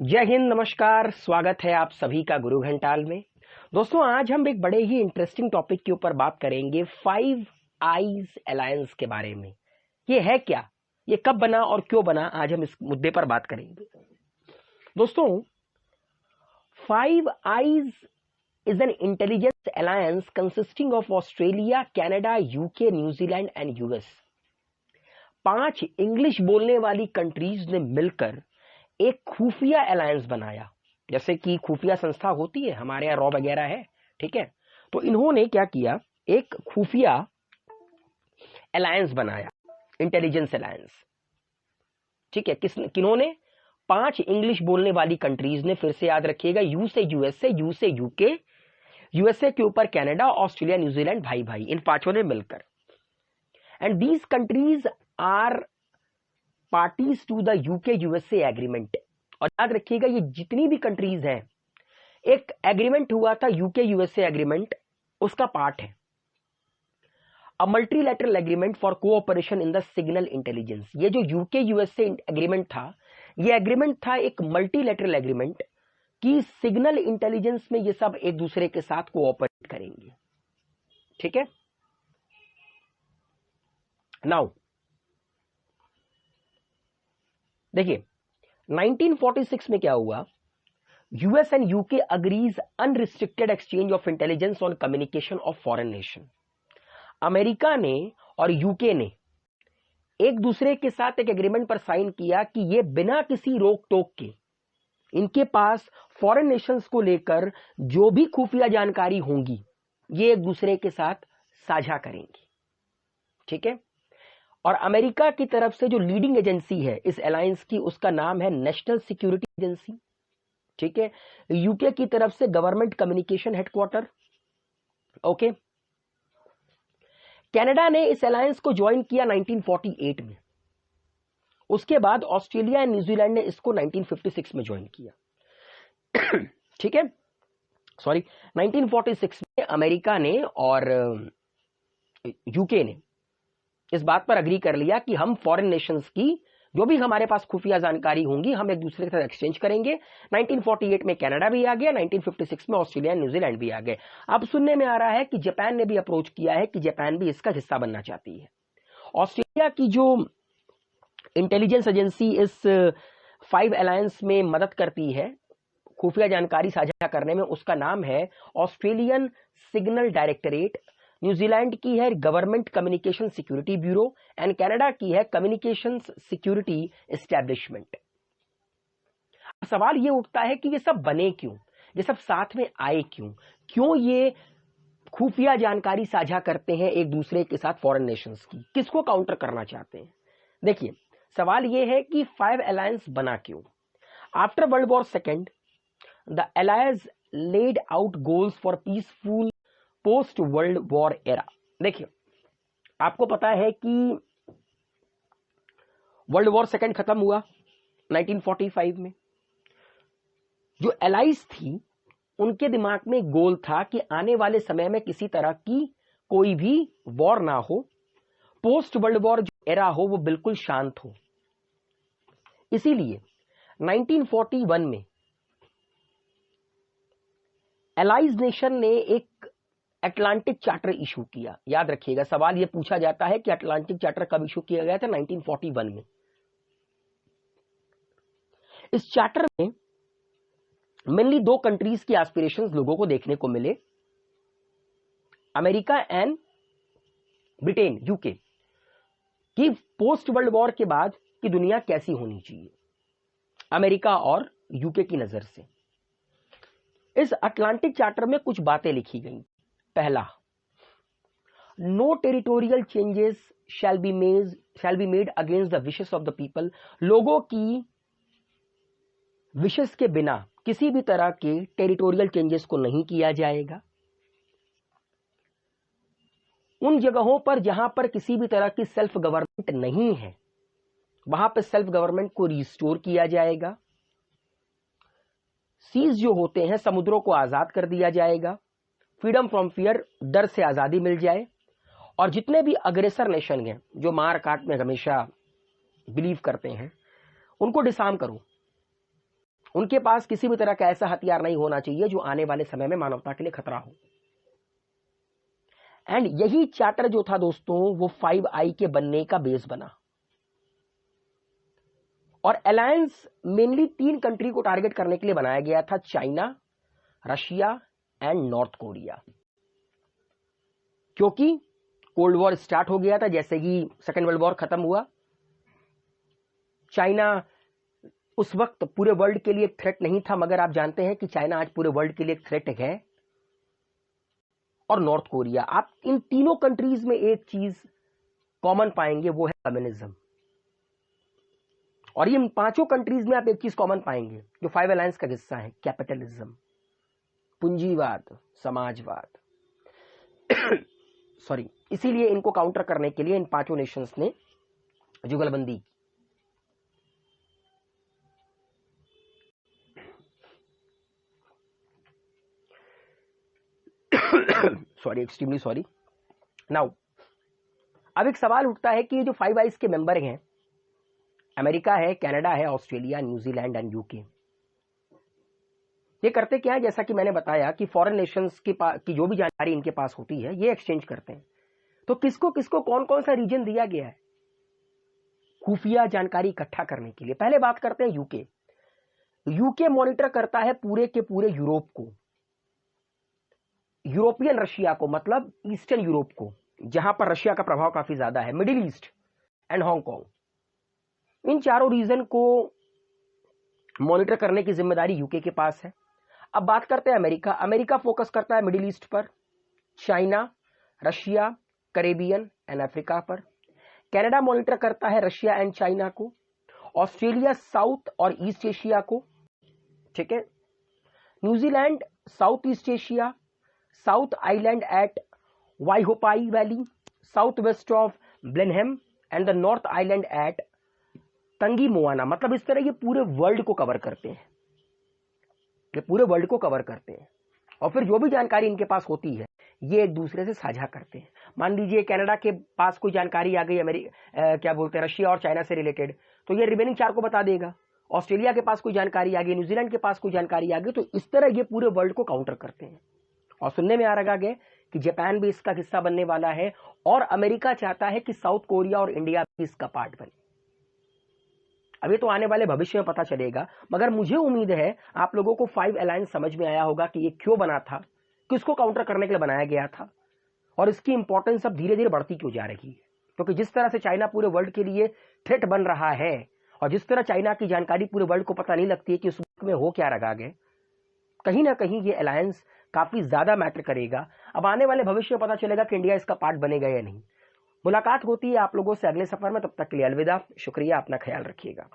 जय हिंद, नमस्कार। स्वागत है आप सभी का गुरु घंटाल में। दोस्तों, आज हम एक बड़े ही इंटरेस्टिंग टॉपिक के ऊपर बात करेंगे, फाइव आईज अलायंस के बारे में। ये है क्या, ये कब बना और क्यों बना, आज हम इस मुद्दे पर बात करेंगे। दोस्तों, five I's is an intelligence alliance consisting of Australia, Canada, UK, New Zealand and US. 5 English बोलने वाली कंट्रीज ने मिलकर एक खुफिया अलायंस बनाया। जैसे कि खुफिया संस्था होती है, हमारे यहाँ रॉ वगैरह है, ठीक है। तो इन्होंने क्या किया, एक खुफिया अलायंस बनाया, इंटेलिजेंस अलायंस, ठीक है। किन्होंने? 5 इंग्लिश बोलने वाली कंट्रीज ने। फिर से याद रखिएगा, यू से यूएसए, यू से यूके, यूएसए के ऊपर कनाडा, ऑस्ट्रेलिया, न्यूजीलैंड, भाई भाई, इन 5 ने मिलकर। And these countries are parties to the UK USA agreement. और याद रखिएगा, ये जितनी भी कंट्रीज हैं, एक एग्रीमेंट हुआ था, यूके यूएसए एग्रीमेंट, उसका पार्ट है a multilateral agreement for cooperation in the signal intelligence. ये जो यूके यूएसए एग्रीमेंट था, ये एग्रीमेंट था एक मल्टीलैटरल एग्रीमेंट कि सिग्नल इंटेलिजेंस में ये सब एक दूसरे के साथ कोऑपरेट करेंगे, ठीक है। नाउ देखिए, 1946 में क्या हुआ, US and UK agrees unrestricted exchange of intelligence on communication of foreign nation. America ने और यूके ने एक दूसरे के साथ एक एग्रीमेंट पर साइन किया कि ये बिना किसी रोक टोक के इनके पास फॉरेन नेशंस को लेकर जो भी खुफिया जानकारी होंगी, ये एक दूसरे के साथ साझा करेंगे, ठीक है। और अमेरिका की तरफ से जो लीडिंग एजेंसी है इस अलायंस की, उसका नाम है नेशनल सिक्योरिटी एजेंसी, ठीक है। यूके की तरफ से government communication headquarter, okay. Canada ने इस अलायंस को ज्वाइन किया 1948 में। उसके बाद ऑस्ट्रेलिया एंड न्यूजीलैंड ने इसको 1956 में ज्वाइन किया, ठीक है। सॉरी, 1946 में अमेरिका ने और यूके ने इस बात पर अग्री कर लिया कि हम फॉरेन नेशंस की जो भी हमारे पास खुफिया जानकारी होंगी, हम एक दूसरे के साथ एक्सचेंज करेंगे। 1948 में कनाडा भी आ गया, 1956 में ऑस्ट्रेलिया, न्यूजीलैंड भी आ गए। अब सुनने में आ रहा है कि जापान ने भी अप्रोच किया है कि जापान भी इसका हिस्सा बनना चाहती है। ऑस्ट्रेलिया की जो इंटेलिजेंस एजेंसी इस 5 अलायंस में मदद करती है खुफिया जानकारी साझा करने में, उसका नाम है ऑस्ट्रेलियन सिग्नल डायरेक्टरेट। न्यूजीलैंड की है government communication security bureau and Canada की है कम्युनिकेशंस सिक्योरिटी एस्टैब्लिशमेंट। सवाल ये उठता है कि ये सब बने क्यों, ये सब साथ में आए क्यों, क्यों ये खुफिया जानकारी साझा करते हैं एक दूसरे के साथ फॉरेन नेशंस की, किसको काउंटर करना चाहते हैं। देखिए, सवाल ये है कि 5 अलायंस बना क्यों। After world war second, the alliance laid out goals for peaceful post world war era. देखिए, आपको पता है कि वर्ल्ड वॉर सेकेंड खत्म हुआ 1945 में। जो एलाइज थी, उनके दिमाग में एक गोल था कि आने वाले समय में किसी तरह की कोई भी वॉर ना हो, पोस्ट वर्ल्ड वॉर जो एरा हो वो बिल्कुल शांत हो। इसीलिए 1941 में एलाइज नेशन ने एक अटलांटिक चार्टर इशू किया। याद रखिएगा, सवाल यह पूछा जाता है कि अटलांटिक चार्टर कब इशू किया गया था? 1941 में। इस चार्टर में मेनली 2 कंट्रीज की एस्पिरेशंस लोगों को देखने को मिले, अमेरिका एंड ब्रिटेन, यूके, कि पोस्ट वर्ल्ड वॉर के बाद की दुनिया कैसी होनी चाहिए, अमेरिका और यूके की नजर से। इस अटलांटिक चार्टर में कुछ बातें लिखी गई। पहला, no territorial changes shall be made against the wishes of the people. लोगों की विशेस के बिना किसी भी तरह के टेरिटोरियल चेंजेस को नहीं किया जाएगा। उन जगहों पर जहां पर किसी भी तरह की सेल्फ गवर्नमेंट नहीं है, वहां पर सेल्फ गवर्नमेंट को रिस्टोर किया जाएगा। सीज जो होते हैं, समुद्रों को आजाद कर दिया जाएगा। फ्रीडम फ्रॉम फियर, डर से आजादी मिल जाए। और जितने भी अग्रेसर नेशन हैं जो मार काट में हमेशा बिलीव करते हैं, उनको डिसार्म करो, उनके पास किसी भी तरह का ऐसा हथियार नहीं होना चाहिए जो आने वाले समय में मानवता के लिए खतरा हो। एंड यही चार्टर जो था दोस्तों वो 5I के बनने का बेस बना। और अलायंस मेनली 3 कंट्री को टारगेट करने के लिए बनाया गया था, China, Russia and north Korea. क्योंकि कोल्ड वॉर स्टार्ट हो गया था, जैसे ही सेकेंड वर्ल्ड वॉर खत्म हुआ, चाइना उस वक्त पूरे वर्ल्ड के लिए एक थ्रेट नहीं था, मगर आप जानते हैं कि चाइना आज पूरे वर्ल्ड के लिए एक थ्रेट है। और नॉर्थ कोरिया, आप इन तीनों कंट्रीज में एक चीज कॉमन पाएंगे, वो है कम्युनिज्म। और इन 5 कंट्रीज में आप एक चीज कॉमन पाएंगे जो 5 अलायंस का हिस्सा है, कैपिटलिज्म, पूंजीवाद, समाजवाद। सॉरी, इसीलिए इनको काउंटर करने के लिए इन 5 नेशंस ने जुगलबंदी की। Sorry, extremely sorry. नाउ अब एक सवाल उठता है कि ये जो 5 आइज के मेंबर हैं, अमेरिका है, कनाडा है, ऑस्ट्रेलिया, न्यूजीलैंड एंड यूके, ये करते क्या है? जैसा कि मैंने बताया कि फॉरेन नेशंस की जो भी जानकारी इनके पास होती है ये एक्सचेंज करते हैं। तो किसको किसको कौन कौन सा रीजन दिया गया है खुफिया जानकारी इकट्ठा करने के लिए? पहले बात करते हैं यूके। यूके मॉनिटर करता है पूरे के पूरे यूरोप को, यूरोपियन रशिया को, मतलब ईस्टर्न यूरोप को, जहां पर रशिया का प्रभाव काफी ज्यादा है, मिडिल ईस्ट एंड हांगकांग। इन चारों रीजन को मॉनिटर करने की जिम्मेदारी यूके के पास है। अब बात करते हैं अमेरिका। अमेरिका फोकस करता है मिडिल ईस्ट पर, China, Russia, Caribbean and Africa पर। कनाडा मॉनिटर करता है रशिया एंड चाइना को, ऑस्ट्रेलिया साउथ और ईस्ट एशिया को, ठीक है। New Zealand South East Asia, South Island at Waihopai Valley, south west of Blenheim and the North Island at Tangimoana. मतलब इस तरह ये पूरे वर्ल्ड को कवर करते हैं, ये पूरे वर्ल्ड को कवर करते हैं। और फिर जो भी जानकारी इनके पास होती है ये एक दूसरे से साझा करते हैं। मान लीजिए कनाडा के पास कोई जानकारी आ गई क्या बोलते हैं, रशिया और चाइना से रिलेटेड, तो ये रिमेनिंग 4 को बता देगा। ऑस्ट्रेलिया के पास कोई जानकारी आ गई, न्यूजीलैंड के पास कोई जानकारी आ गई, तो इस तरह ये पूरे वर्ल्ड को काउंटर करते हैं। और सुनने में आ रहा है कि जापान भी इसका हिस्सा बनने वाला है, और अमेरिका चाहता है कि साउथ कोरिया और इंडिया भी इसका पार्ट बने। अभी तो आने वाले भविष्य में पता चलेगा, मगर मुझे उम्मीद है आप लोगों को 5 अलायंस समझ में आया होगा कि ये क्यों बना था, किसको काउंटर करने के लिए बनाया गया था, और इसकी इंपॉर्टेंस अब धीरे धीरे बढ़ती क्यों जा रही है। क्योंकि जिस तरह से चाइना पूरे वर्ल्ड के लिए थ्रेट बन रहा है, और जिस तरह चाइना की जानकारी पूरे वर्ल्ड को पता नहीं लगती है कि उस मुल्क में हो क्या रखा गया, कहीं ना कहीं ये अलायंस काफी ज्यादा मैटर करेगा। अब आने वाले भविष्य में पता चलेगा कि इंडिया इसका पार्ट बनेगा या नहीं। मुलाकात होती है आप लोगों से अगले सफर में, तब तक के लिए अलविदा। शुक्रिया, अपना ख्याल रखिएगा।